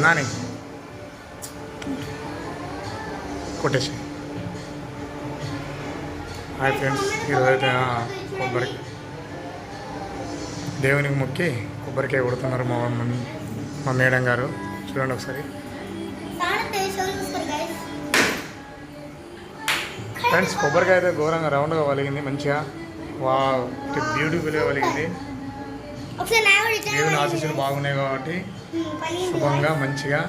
నాని కొట్టేసి. Hi friends, ఈరోజైతే కొబ్బరి దేవునికి మొక్కి కొబ్బరికాయ కొడుతున్నారు మా మేడం గారు. చూడండి ఒకసారి ఫ్రెండ్స్. కొబ్బరికాయ అయితే ఘోరంగా రౌండ్గా వలిగింది, మంచిగా వా బ్యూటిఫుల్గా వలిగింది. దేవుని ఆశీస్సులు బాగున్నాయి కాబట్టి శుభంగా మంచిగా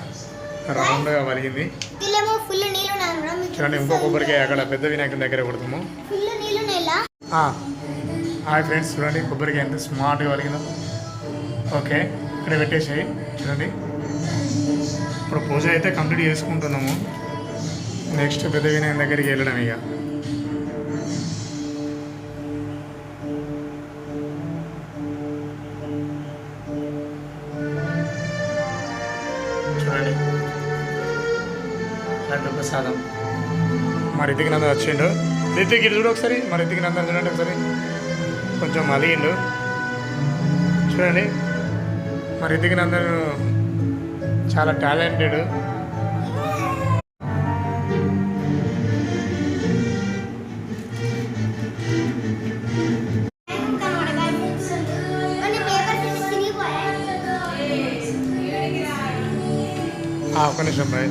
రౌండ్గా వలిగింది. చూడండి, ఇంకో కొబ్బరికాయ అక్కడ పెద్ద వినాయకుని దగ్గర కొడుతాము. హాయ్ ఫ్రెండ్స్, చూడండి కొబ్బరికాయ ఎంత స్మార్ట్గా వలిగిందో. ఓకే, ఇక్కడ పెట్టేసాయి. చూడండి, ఇప్పుడు పూజ అయితే కంప్లీట్ చేసుకుంటున్నాము. నెక్స్ట్ పెద్ద వినాయకుని దగ్గరికి వెళ్ళడం ఇక. చూడండి, లడ్డు ప్రసాదం మా రితిక్ నందన్ వచ్చిండు. రితిక్ ఇటు చూడు ఒకసారి, మా రితిక్ నందన్ చూడండి ఒకసారి, కొంచెం అలిగిండు. చూడండి, మా రితిక్ నందన్ చాలా టాలెంటెడ్. ఒక్క నిమిషం బాయ్.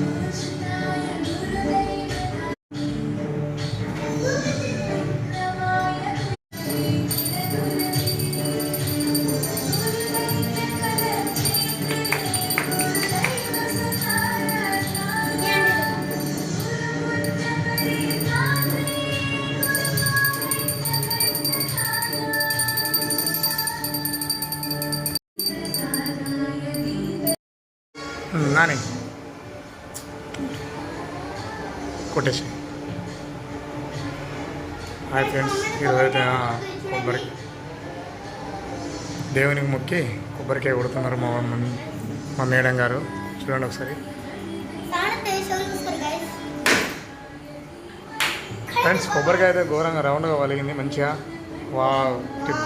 నాని కొట్టేసి. హాయ్ ఫ్రెండ్స్, ఈరోజైతే దేవునికి మొక్కి కొబ్బరికాయ కొడుతున్నారు మా మేడం గారు. చూడండి ఒకసారి ఫ్రెండ్స్. కొబ్బరికాయ అయితే ఘోరంగా రౌండ్గా వలిగింది, మంచిగా వా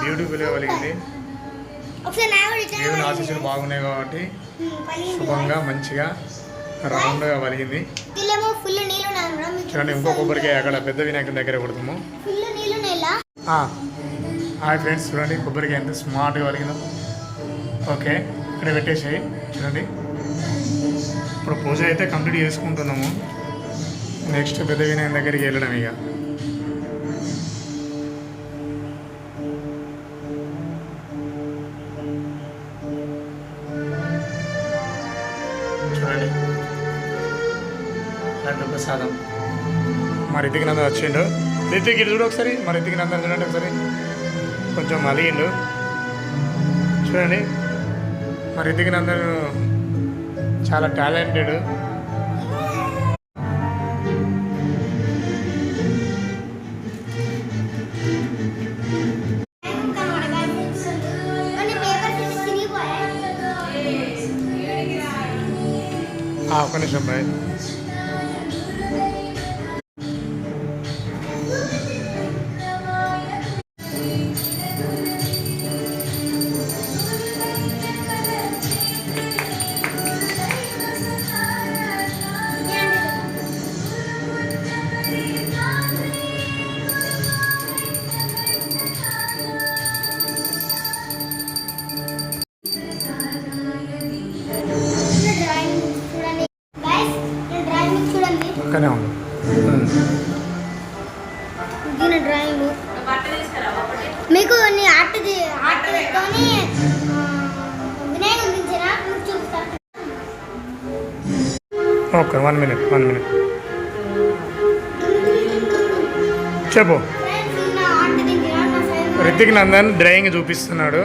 బ్యూటిఫుల్గా వలిగింది. దేవుని ఆశీస్సులు బాగున్నాయి కాబట్టి శుభంగా మంచిగా రౌండ్గా వలిగింది. చూడండి, ఇంకో కొబ్బరికాయ అక్కడ పెద్ద వినాయకుని దగ్గర కొడుతాము. హాయ్ ఫ్రెండ్స్, చూడండి కొబ్బరికాయ ఎంత స్మార్ట్గా వలిగిందో. ఓకే, ఇక్కడ పెట్టేసాయి. చూడండి, ఇప్పుడు పూజ అయితే కంప్లీట్ చేసుకుంటున్నాము. నెక్స్ట్ పెద్ద వినాయకుని దగ్గరికి వెళ్ళడం ఇక. చూడండి, లడ్డు ప్రసాదం మా రితిక్ నందన్ వచ్చిండు. రితిక్ ఇటు చూడు ఒకసారి, మా రితిక్ నందన్ చూడండి ఒకసారి, కొంచెం అలిగిండు. చూడండి, మా రితిక్ నందన్ చాలా టాలెంటెడ్. ఒక్క నిమిషం బాయ్. పక్కనే ఉంది దీని డ్రాయింగ్ మీకు ఆర్ట్ పెట్టుకొని వినాయకుడు చూపిస్తాను. ఓకే, 1 minute చెప్పు. రితిక్ నందన్ డ్రాయింగ్ చూపిస్తున్నాడు.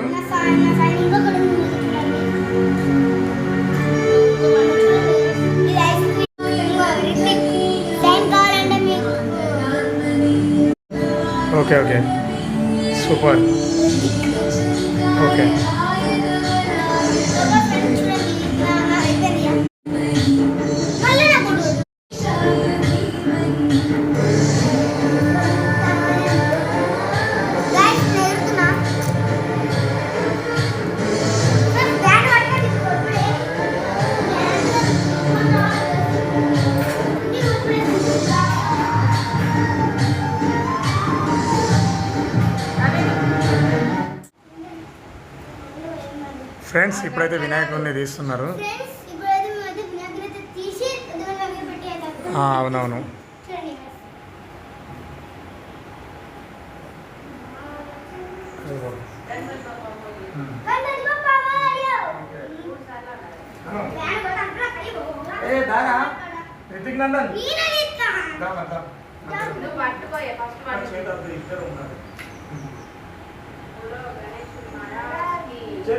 Okay okay, super. Okay, friends ఇప్పుడైతే వినాయకుడిని తీస్తున్నారు. ఫ్రెండ్స్ ఇప్పుడైతే మేమైతే వినాయకుడిని అయితే తీసి దేవుని దగ్గర పెట్టి అయితే అవునవును. చూడండి గణపతి బప్పా మోరియా. ఫ్యాన్ కూడా అంతా కలిపి రితిక్ నందన్ నేనే తీస్తా. నువ్వు పట్టుకోయే ఫస్ట్ పట్టుకో. ఇద్దరు ఉన్నారు. జై.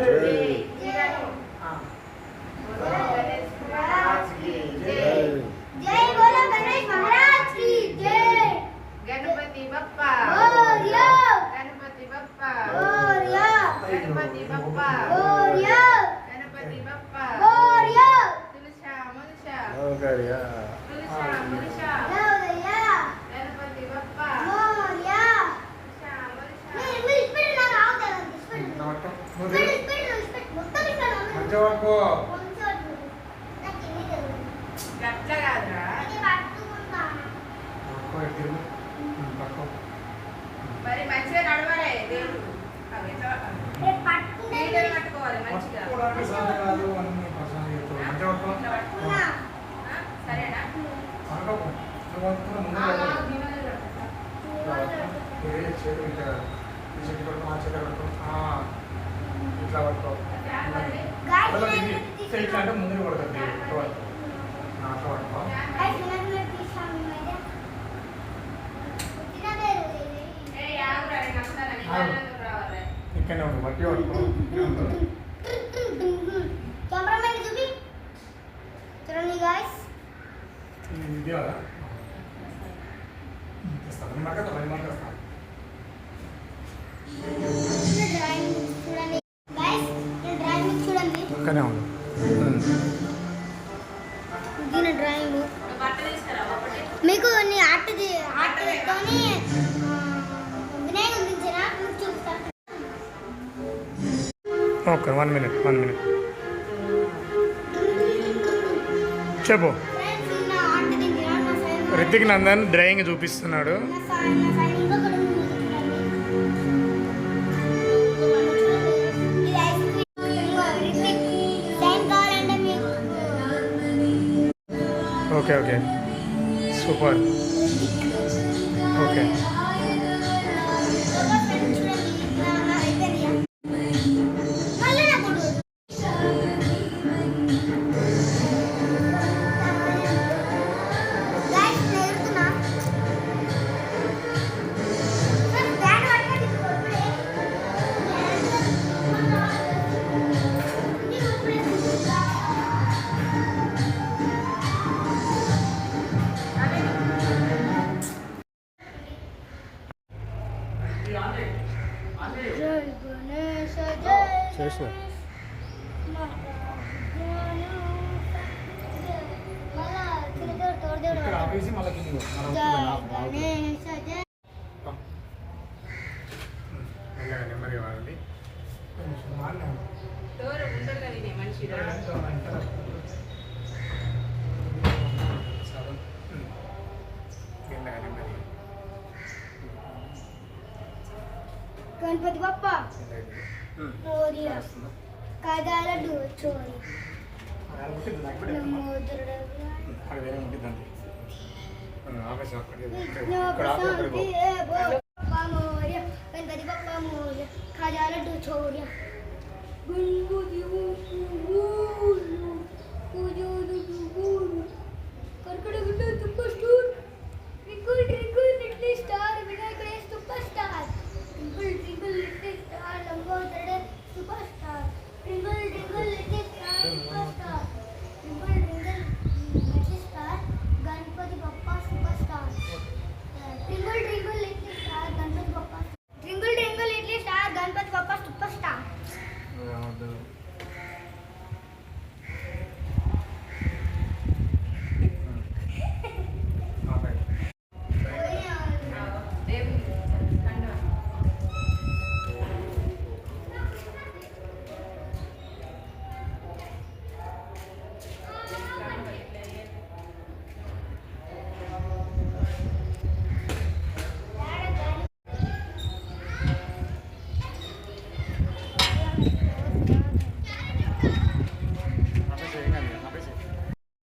జై బోలో గణేష్ మహారాజ్ కి జై. గణపతి బప్పా మోరియా గణపతి బప్పా మోరియా గణపతి బప్పా మోరియా గణపతి బప్పా మోరియా తులసా ములసా ఓకేరియా. తులసా ములసా గౌరయ్యా గణపతి బప్పా మోరియా. తులసా ములసా మీరు స్పీడ్ నాకు ఆగుతాను స్పీడ్ స్పీడ్ స్పీడ్ మొత్తం ఇస్తాను మంచిగా పట్టుకో. కొంచెం నాకు ఎన్ని తెలియదు గట్ల కాదురా. ఇది పట్టుకుంటాను. పట్టుకో, ఇటు తిరుగు. పట్టుకో. మరి మంచిగా నడవాలి దేవుడు. అవి ఎట్లా రేపు పట్టుకుంటే నీట్గా పట్టుకోవాలి మంచిగా. పట్టుకోవడానికి సాధ్యం కాదు, అన్ని ప్రశాంతంగా చేస్తావు. మంచిగా పట్టుకో. ఇట్లా పట్టుకో. నా. ఆ? సరేనా? పట్టుకో. నువ్వు పట్టుకున్న ముందు పట్టుకో. నీ మీద పట్టుకో. ఏ చేతులు ఇట్లా ఈ చేతి పట్టుకో, ఆ చేతి పట్టుకో. ఇట్లా పట్టుకో. గాయస్ అట్లా వినాయకుడిని ఇది ఇట్లా అంటే ముందుకు పడుతుంది. ఇట్లా పట్టుకో. అట్లా పట్టుకో. గాయస్ వినాయకుడిని తీసాము మేమైతే. తినదే ఏయ్, ఆగురా, నేను వస్తాను. నీ ఆగు. దారిలో రావాలి. ఇక్కడనే ఉండు, బట్టి పట్టుకో. ఇక్కడే ఉండు. కెమెరామెన్ చూపి చూడండి గాయస్. ఇది కదా తెస్తాను మరక మరక వస్తాను. డ్రాయింగ్ చూడండి గాయస్. డ్రాయింగ్ చూడండి. ఇక్కడనే ఉండు. దీని డ్రాయింగ్ నువ్వు బట్ట తీసుకురావా ఒకటి? మీకు నీ ఆర్ట్ తోని వినాయకుడిని దించిన చూపిస్తాను. Okay, 1 minute. చెప్పు. ఫ్రెండ్స్ నా ఆర్ట్ దించిన నా సైన్ రితిక్ నందన్ డ్రాయింగ్ చూపిస్తున్నాడు. నా సైన్ ఇంకొకటి ఉంది చూడండి. ఇది ఐస్ క్రీమ్ రితిక్ సైన్ కావాలంటే మీకు ఓకే సూపర్. ఓకే చేసిన ఆపేసి మళ్ళీ నెమ్మది వాడండి. దూరం ఉండగా వినే మనిషి రా. గణపతి బప్ప మోరియా కదాల చోరీ నమోదరుడు అక్కడ వేరే ఉంటుందండి. ఆపేసి అక్కడికి మోరియా గణపతి బప్ప మోరియా కదాల చోరియా గుంగు